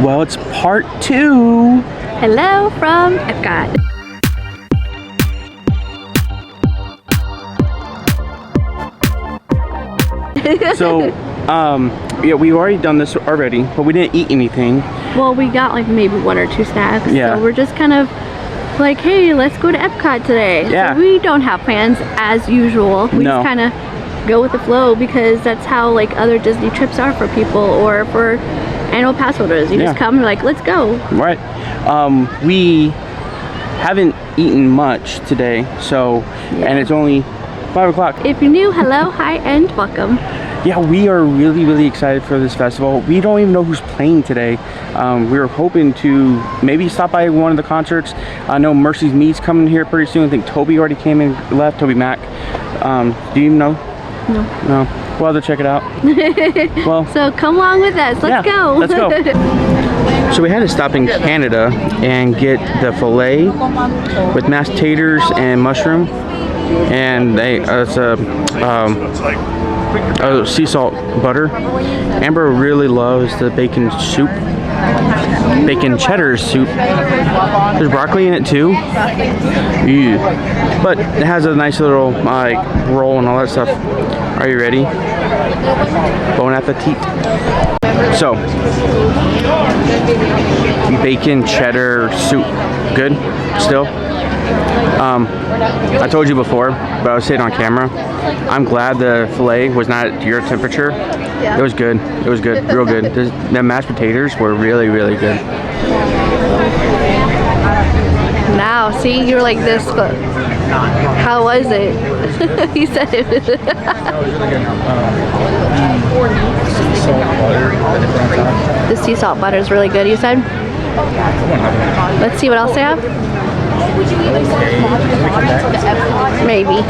Well, it's part 2. Hello from EPCOT. So, yeah, we've already done this already, but we didn't eat anything. Well, we got like maybe 1 or 2 snacks. Yeah. So we're just kind of like, hey, let's go to EPCOT today. Yeah. So we don't have plans as usual. We just kind of go with the flow because that's how like other Disney trips are for people or for annual pass holders. You just come, you're like, let's go. Right. We haven't eaten much today, so, and it's only 5 o'clock. If you're new, hello, hi, and welcome. Yeah, we are really excited for this festival. We don't even know who's playing today. We were hoping to maybe stop by one of the concerts. I know Mercy's Me's coming here pretty soon. I think Toby already came and left, Toby Mac. Do you know? No. No. We'll have to check it out. Well, so come along with us. Let's go. Let's go. So we had to stop in Canada and get the filet with mashed taters and mushroom. And it's a sea salt butter. Amber really loves the bacon soup, bacon cheddar soup. There's broccoli in it too. Ew. But it has a nice little like roll and all that stuff. Are you ready? Bon appetit. So, bacon cheddar soup. Good? Still? I told you before, but I was saying on camera, I'm glad the filet was not at your temperature. Yeah. It was good. It was good. Real good. The mashed potatoes were really good. Now, see, you were like this, but how was it? He said it was really good. The sea salt butter is really good, you said? Let's see what else they have. Maybe.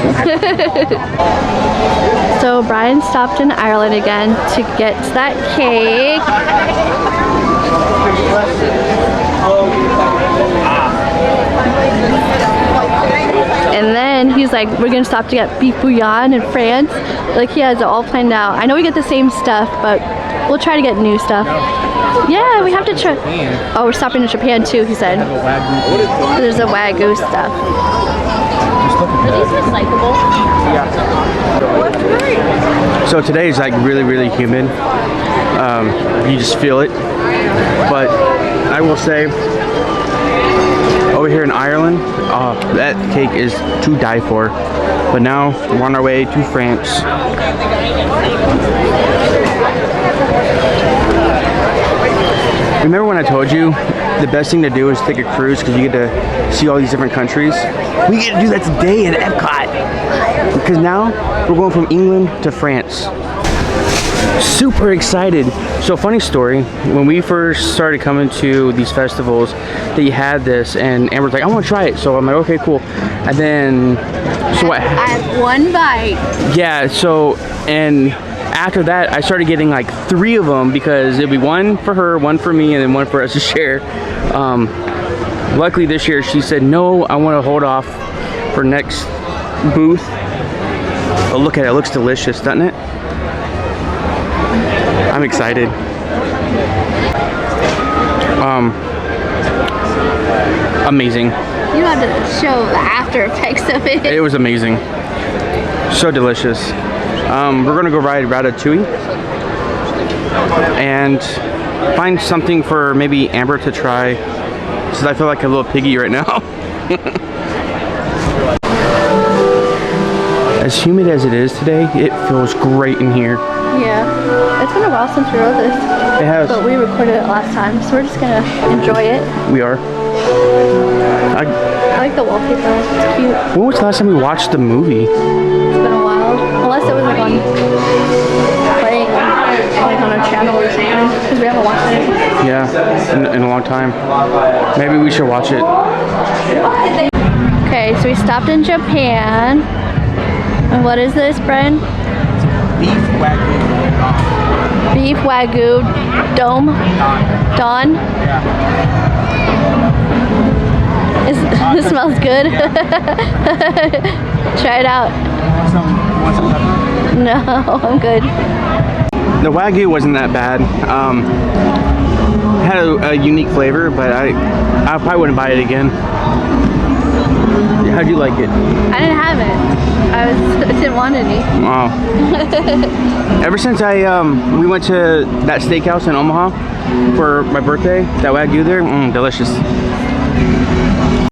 So Brian stopped in Ireland again to get that cake. And then he's like, we're gonna stop to get beef bouillon in France. Like he has it all planned out. I know we get the same stuff, but we'll try to get new stuff. Yeah, we have to try. Oh, we're stopping in Japan too, he said. There's a Wagyu stuff. Are these recyclable? Yeah. So today is like really humid. You just feel it. But I will say, over here in Ireland, that cake is to die for. But now we're on our way to France. Remember when I told you the best thing to do is take a cruise because you get to see all these different countries? We get to do that today in EPCOT. Because now we're going from England to France. Super excited. So funny story, when we first started coming to these festivals, they had this and Amber's like, I want to try it. So I'm like, okay, cool. And then, so what? I had 1 bite. Yeah, so, and after that, I started getting like 3 of them because it'd be 1 for her, 1 for me, and then 1 for us to share. Luckily this year, she said, no, I want to hold off for next booth. Oh, look at it. It looks delicious, doesn't it? I'm excited. Amazing. You have to show the after effects of it. It was amazing. So delicious. We're gonna go ride Ratatouille and find something for maybe Amber to try, since I feel like a little piggy right now. As humid as it is today, it feels great in here. Yeah, it's been a while since we rode this. It has. But we recorded it last time, so we're just gonna enjoy it. We are. I like the wallpaper, it's cute. When was the last time we watched the movie? It's been a while, unless it was like on playing like on a channel or something, because we haven't watched it. Yeah, in a long time. Maybe we should watch it. Okay, so we stopped in Japan. And what is this, Brian? Beef Wagyu. Beef Wagyu Dome. Dawn. This smells good. Try it out. Want some pepper? No, I'm good. The Wagyu wasn't that bad. Had a unique flavor, but I probably wouldn't buy it again. How'd you like it? I didn't have it. I didn't want any. Wow. Ever since we went to that steakhouse in Omaha for my birthday, that Wagyu there, delicious.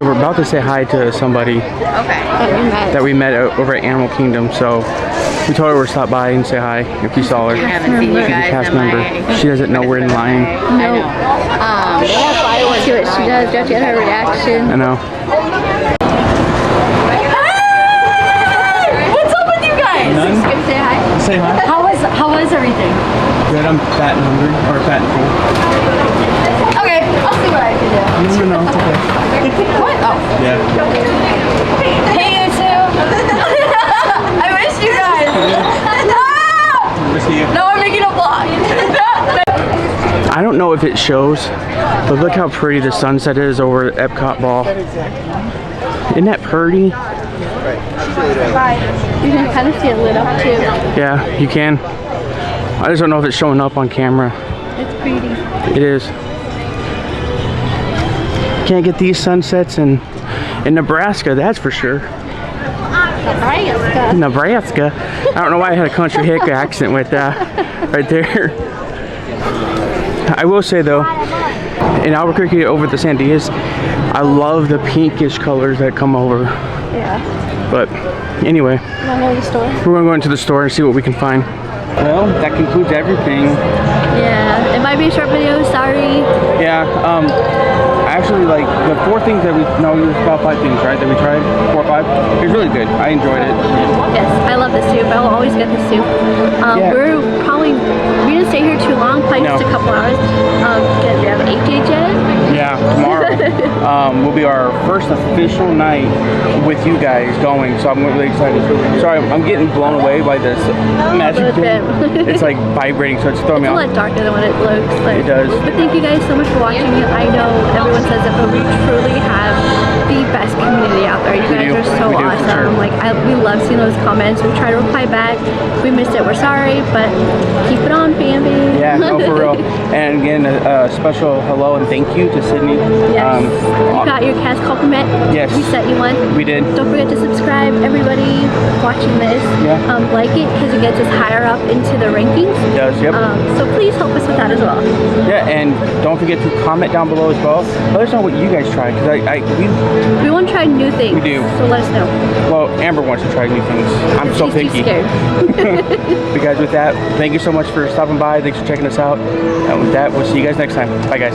We're about to say hi to somebody that we met over at Animal Kingdom, so we told her we'd stop by and say hi if we saw her. I haven't seen you She's a guys cast in member. my... She doesn't know we're in line. No. See what she does. Don't you get her reaction? I know. What's up with you guys? None? Just gonna say hi. Say hi. How was everything? Good, I'm fat and hungry, or fat and full. Okay, I'll see what I can do. No, it's okay. What? Oh. Yeah. Hey, you two. I miss you guys. Miss you. No, I'm making a vlog. I don't know if it shows, but look how pretty the sunset is over at EPCOT Ball. Isn't that pretty? You can kind of see it lit up too. Yeah, you can. I just don't know if it's showing up on camera. It's pretty. It is. Can't get these sunsets in Nebraska, that's for sure. Nebraska. Nebraska. I don't know why I had a country hick accent with that right there. I will say though, in Albuquerque over the Sandias, I love the pinkish colors that come over. Yeah. But anyway, Wanna go to the store? we're gonna go into the store and see what we can find. Well, that concludes everything. Yeah. It might be a short video. Sorry. Yeah. Actually, like the 4 things that it was about 5 things, right? That we tried, 4 or 5. It was really good. I enjoyed it. Yes, I love the soup. I will always get the soup. Yeah. We didn't stay here too long, probably just a couple hours. Because we have 8 days yet. Yeah, tomorrow will be our first official night with you guys going, so I'm really excited. Sorry, I'm getting blown away by this magic thing. It's like vibrating, so it's throwing me It's a off. lot darker than what it looks like. It does. But thank you guys so much for watching. I know everyone says it, but we truly have the best community out there. You guys are so We do, for awesome. sure. Like we love seeing those comments. We try to reply back. If we missed it, we're sorry, but keep it on, Bambi. Yeah, no, for real. And again, a special hello and thank you to Sydney. Yes. You got your cast compliment. Yes. We sent you one. We did. Don't forget to subscribe, everybody watching this. Yeah. Like it because it gets us higher up into the rankings. It does, yep. So please help us with that as well. Yeah, and don't forget to comment down below as well. Let us know what you guys try, because We want to try new things. We do. So let us know. well, Amber wants to try new things. I'm so She's picky. too scared. But guys, with that, thank you so much for stopping by. Thanks for checking us out. And with that, we'll see you guys next time. Bye, guys.